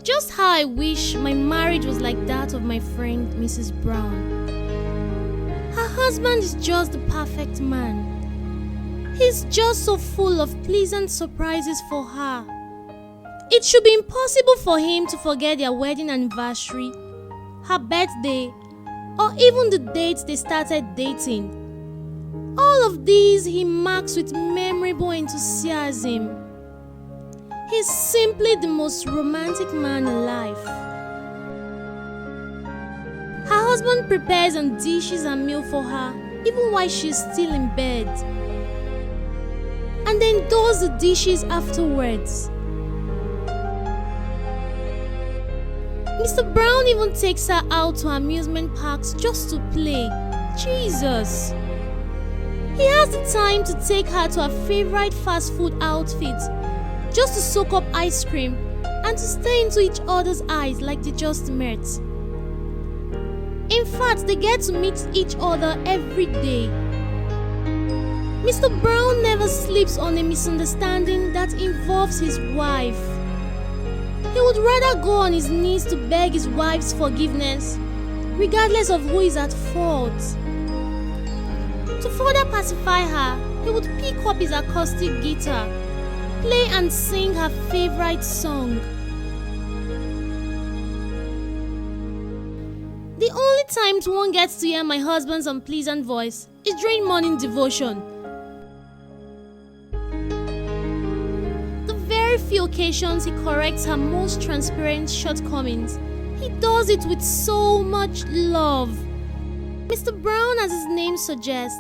Just how I wish my marriage was like that of my friend Mrs. Brown. Her husband is just the perfect man. He's just so full of pleasant surprises for her. It should be impossible for him to forget their wedding anniversary, her birthday, or even the date they started dating. All of these he marks with memorable enthusiasm. He's simply the most romantic man alive. Her husband prepares and dishes a meal for her even while she's still in bed, and then does the dishes afterwards. Mr. Brown even takes her out to amusement parks just to play. Jesus! He has the time to take her to her favorite fast food outfit just to soak up ice cream and to stare into each other's eyes like they just met. In fact, they get to meet each other every day. Mr. Brown never sleeps on a misunderstanding that involves his wife. He would rather go on his knees to beg his wife's forgiveness, regardless of who is at fault. To further pacify her, he would pick up his acoustic guitar, play and sing her favorite song. The only times one gets to hear my husband's unpleasant voice is during morning devotion. The very few occasions he corrects her most transparent shortcomings, he does it with so much love. Mr. Brown, as his name suggests,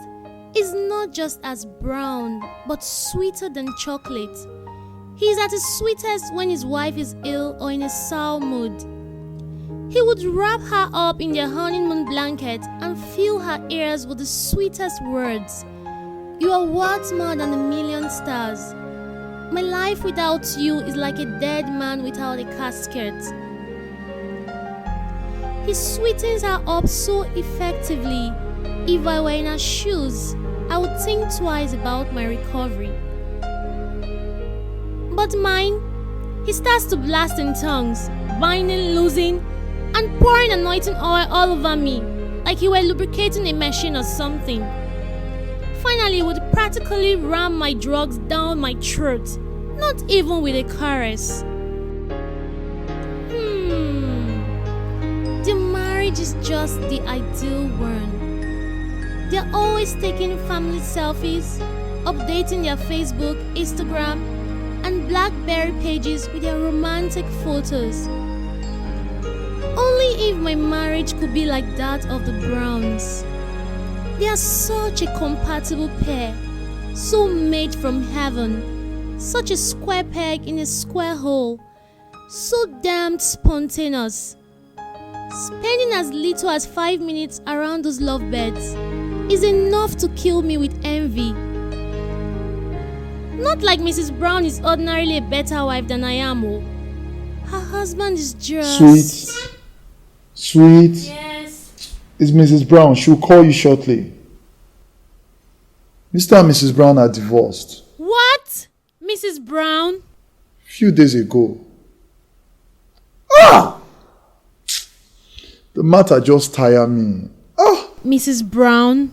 is not just as brown, but sweeter than chocolate. He is at his sweetest when his wife is ill or in a sour mood. He would wrap her up in their honeymoon blanket and fill her ears with the sweetest words. You are worth more than a million stars. My life without you is like a dead man without a casket. He sweetens her up so effectively. If I were in her shoes, I would think twice about my recovery. But mine, he starts to blast in tongues, binding, loosing, and pouring anointing oil all over me, like he were lubricating a machine or something. Finally, he would practically ram my drugs down my throat, not even with a caress. The marriage is just the ideal one. They're always taking family selfies, updating their Facebook, Instagram, and BlackBerry pages with their romantic photos. Only if my marriage could be like that of the Browns. They are such a compatible pair, so made from heaven, such a square peg in a square hole, so damned spontaneous. Spending as little as 5 minutes around those lovebirds is enough to kill me with envy. Not like Mrs. Brown is ordinarily a better wife than I am. Oh. Her husband is just... Sweet. Yes. It's Mrs. Brown. She'll call you shortly. Mr. and Mrs. Brown are divorced. What? Mrs. Brown? A few days ago. The matter just tires me. Mrs. Brown?